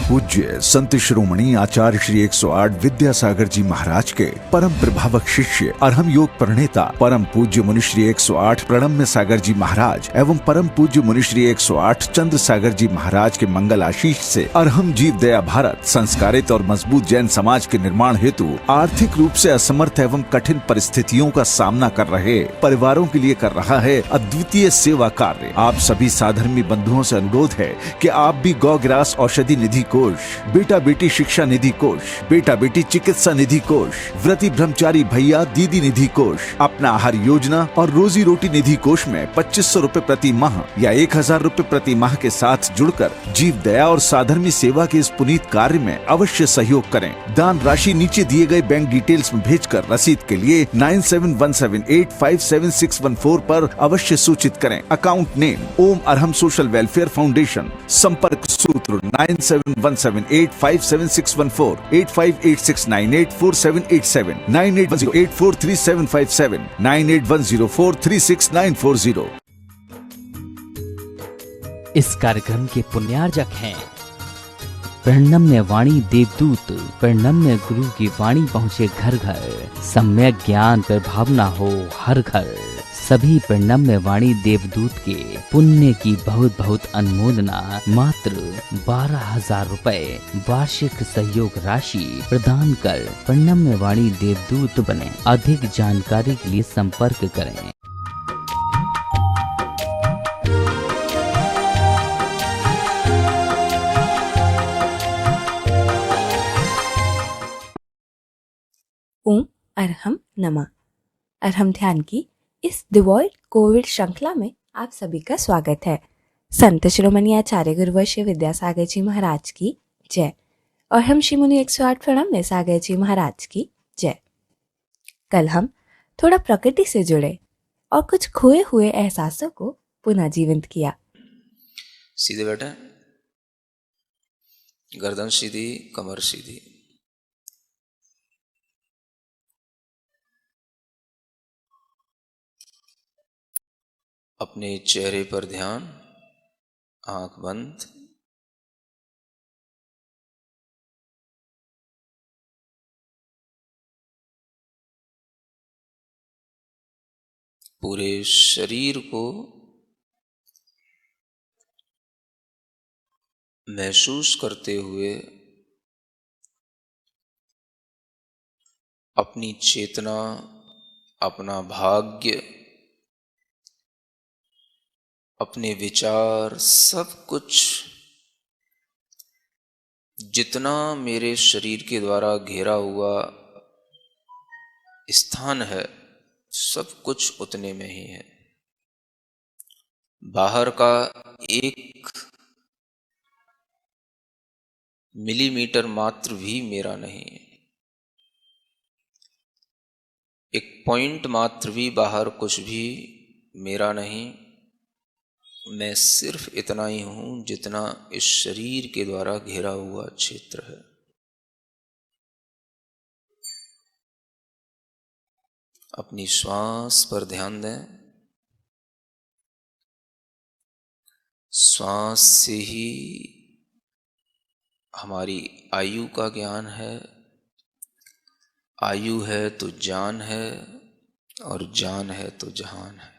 पूज्य संत शिरोमणि आचार्य श्री 108 विद्यासागर जी महाराज के परम प्रभावक शिष्य अरहम योग प्रणेता परम पूज्य मुनि श्री 108 प्रणम्य सागर जी महाराज एवं परम पूज्य मुनि श्री 108 चंद्र सागर जी महाराज के मंगल आशीष से अरहम जीव दया भारत संस्कारित और मजबूत जैन समाज के निर्माण हेतु आर्थिक रूप से असमर्थ एवं कठिन परिस्थितियों का सामना कर रहे परिवारों के लिए कर रहा है अद्वितीय सेवा कार्य। आप सभी साधर्मी बंधुओं से अनुरोध है कि आप भी गौ ग्रास औषधि निधि कोष, बेटा बेटी शिक्षा निधि कोष, बेटा बेटी चिकित्सा निधि कोष, व्रती ब्रह्मचारी भैया दीदी निधि कोष, अपना आहार योजना और रोजी रोटी निधि कोष में 2500 रूपए प्रति माह या 1000 रूपए प्रति माह के साथ जुड़कर जीव दया और साधर्मी सेवा के इस पुनीत कार्य में अवश्य सहयोग करें। दान राशि नीचे दिए गए बैंक डिटेल्स में भेजकर रसीद के लिए 9717857614 पर अवश्य सूचित करें। अकाउंट नेम ओम अरहम सोशल वेलफेयर फाउंडेशन। संपर्क सूत्र 9717857614 8586984787 9810843757 9810436940। इस कार्यक्रम के पुण्यार्जक हैं प्रणम्य वाणी देवदूत। प्रणम्य गुरु की वाणी पहुँचे घर घर, सम्यक ज्ञान पर भावना हो हर घर। सभी प्रणम्य वाणी देवदूत के पुण्य की बहुत बहुत अनुमोदना मात्र 12,000 रुपए वार्षिक सहयोग राशि प्रदान कर प्रणम्य वाणी देवदूत बने। अधिक जानकारी के लिए संपर्क करें। ओम अरहम नमः। अरहम ध्यान की इस डिवॉइड कोविड श्रृंखला में आप सभी का स्वागत है। संत शिरोमणि आचार्य गुरुवर्य विद्यासागर जी महाराज की जय और हम श्री मुनि 108 प्रणम्य सागर जी महाराज की जय। कल हम थोड़ा प्रकृति से जुड़े और कुछ खोए हुए एहसासों को पुनः जीवंत किया। सीधे बैठे, गर्दन सीधी, कमर सीधी। अपने चेहरे पर ध्यान, आंख बंद। पूरे शरीर को महसूस करते हुए अपनी चेतना, अपना भाग्य, अपने विचार, सब कुछ जितना मेरे शरीर के द्वारा घेरा हुआ स्थान है, सब कुछ उतने में ही है। बाहर का 1 मिलीमीटर मात्र भी मेरा नहीं है। 1 पॉइंट मात्र भी बाहर कुछ भी मेरा नहीं। मैं सिर्फ इतना ही हूं जितना इस शरीर के द्वारा घेरा हुआ क्षेत्र है। अपनी श्वास पर ध्यान दें। श्वास से ही हमारी आयु का ज्ञान है। आयु है तो जान है और जान है तो जहान है।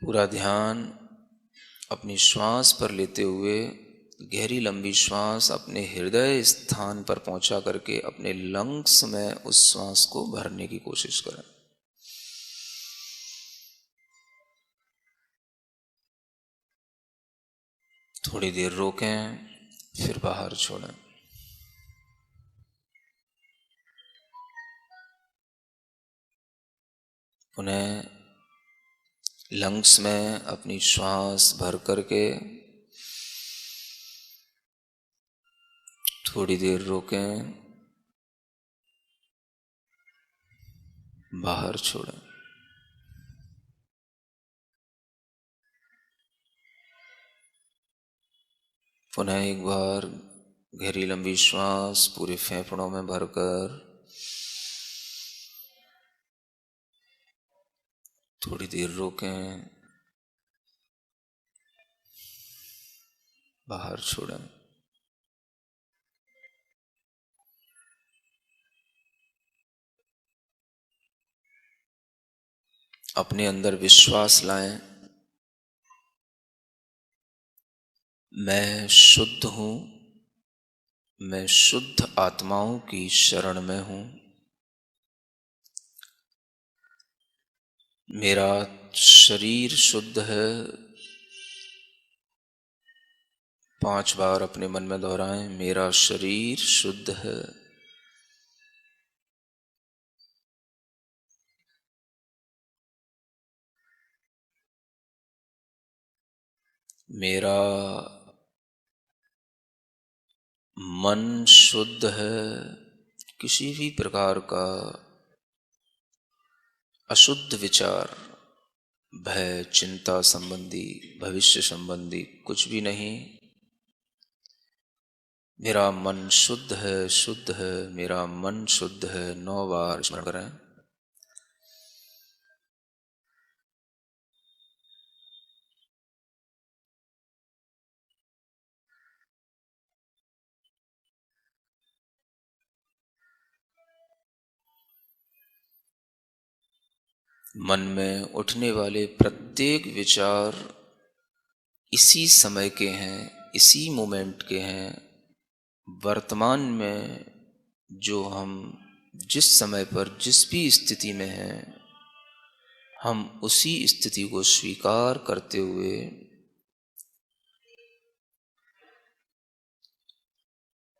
पूरा ध्यान अपनी श्वास पर लेते हुए गहरी लंबी श्वास अपने हृदय स्थान पर पहुंचा करके अपने लंग्स में उस श्वास को भरने की कोशिश करें। थोड़ी देर रोकें, फिर बाहर छोड़ें। पुनः लंग्स में अपनी श्वास भर करके थोड़ी देर रोकें, बाहर छोड़ें। पुनः एक बार गहरी लंबी श्वास पूरे फेफड़ों में भरकर थोड़ी देर रोकें, बाहर छोड़ें। अपने अंदर विश्वास लाएं, मैं शुद्ध हूं, मैं शुद्ध आत्माओं की शरण में हूं। मेरा शरीर शुद्ध है। 5 बार अपने मन में दोहराएं, मेरा शरीर शुद्ध है। मेरा मन शुद्ध है। किसी भी प्रकार का अशुद्ध विचार, भय, चिंता संबंधी, भविष्य संबंधी कुछ भी नहीं। मेरा मन शुद्ध है, शुद्ध है, मेरा मन शुद्ध है। 9 बार स्मरण करें। मन में उठने वाले प्रत्येक विचार इसी समय के हैं, इसी मोमेंट के हैं। वर्तमान में जो हम जिस समय पर जिस भी स्थिति में हैं, हम उसी स्थिति को स्वीकार करते हुए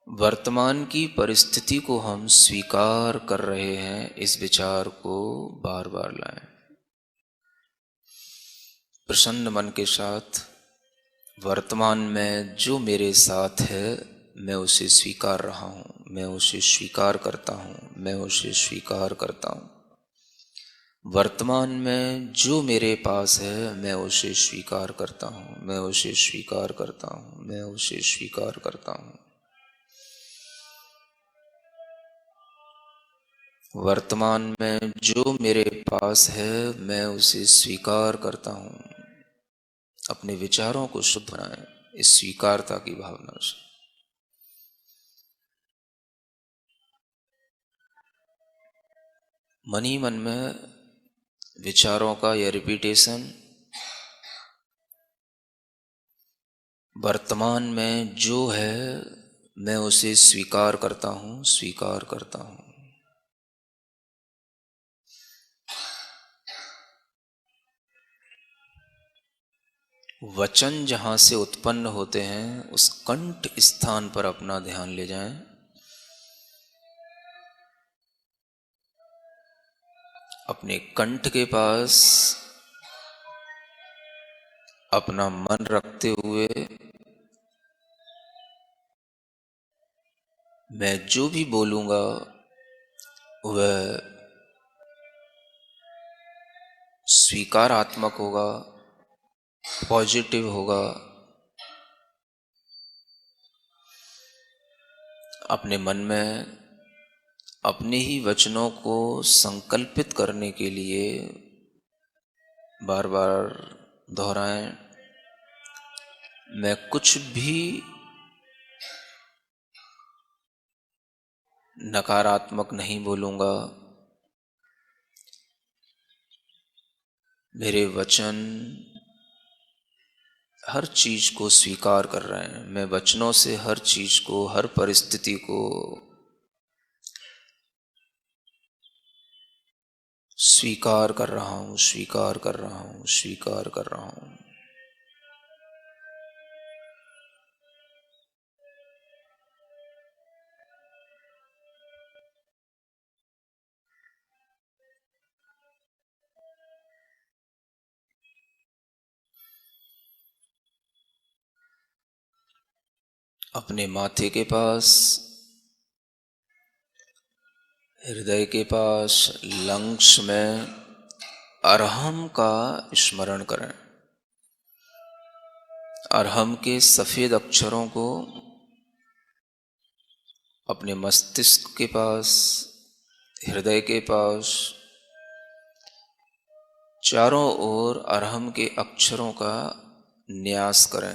वर्तमान की परिस्थिति को हम स्वीकार कर रहे हैं। इस विचार को बार बार लाएं। प्रसन्न मन के साथ वर्तमान में जो मेरे साथ है, मैं उसे स्वीकार रहा हूं, मैं उसे स्वीकार करता हूं, मैं उसे स्वीकार करता हूं। वर्तमान में जो मेरे पास है, मैं उसे स्वीकार करता हूं, मैं उसे स्वीकार करता हूं, मैं उसे स्वीकार करता हूं। वर्तमान में जो मेरे पास है, मैं उसे स्वीकार करता हूं। अपने विचारों को शुद्ध बनाएं इस स्वीकारता की भावना से। मन ही मन में विचारों का यह रिपीटेशन, वर्तमान में जो है मैं उसे स्वीकार करता हूं, स्वीकार करता हूं। वचन जहां से उत्पन्न होते हैं, उस कंठ स्थान पर अपना ध्यान ले जाएं। अपने कंठ के पास अपना मन रखते हुए मैं जो भी बोलूंगा वह स्वीकारात्मक होगा, पॉजिटिव होगा। अपने मन में अपने ही वचनों को संकल्पित करने के लिए बार बार दोहराएं, मैं कुछ भी नकारात्मक नहीं बोलूंगा। मेरे वचन हर चीज को स्वीकार कर रहे हैं। मैं वचनों से हर चीज को, हर परिस्थिति को स्वीकार कर रहा हूं, स्वीकार कर रहा हूं, स्वीकार कर रहा हूं। अपने माथे के पास, हृदय के पास, लंग्स में अरहम का स्मरण करें। अरहम के सफेद अक्षरों को अपने मस्तिष्क के पास, हृदय के पास चारों ओर अरहम के अक्षरों का न्यास करें।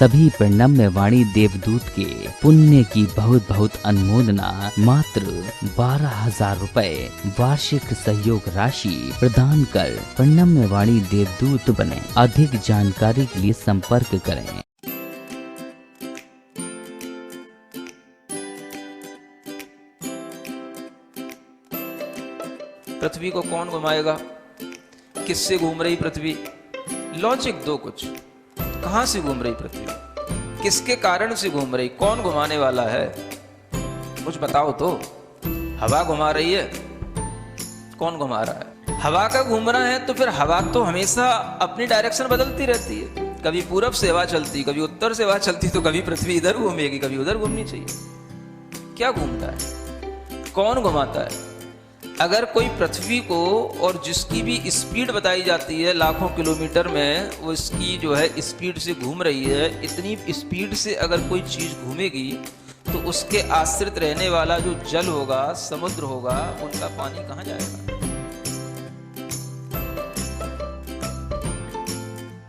सभी प्रणम्य वाणी देवदूत के पुण्य की बहुत बहुत अनुमोदना मात्र 12,000 रुपए वार्षिक सहयोग राशि प्रदान कर प्रणम्य वाणी देवदूत बने। अधिक जानकारी के लिए संपर्क करें। पृथ्वी को कौन घुमाएगा? किससे घूम रही पृथ्वी? लॉजिक दो कुछ। कहां से घूम रही पृथ्वी? किसके कारण से घूम रही? कौन घुमाने वाला है? कुछ बताओ तो। हवा घुमा रही है? कौन घुमा रहा है? हवा का घूमना है तो फिर हवा तो हमेशा अपनी डायरेक्शन बदलती रहती है। कभी पूरब से हवा चलती, कभी उत्तर से हवा चलती, तो कभी पृथ्वी इधर घूमेगी, कभी उधर घूमनी चाहिए। क्या घूमता है? कौन घुमाता है? अगर कोई पृथ्वी को, और जिसकी भी स्पीड बताई जाती है लाखों किलोमीटर में, वो इसकी जो है स्पीड से घूम रही है, इतनी स्पीड से अगर कोई चीज़ घूमेगी तो उसके आश्रित रहने वाला जो जल होगा, समुद्र होगा, उनका पानी कहाँ जाएगा?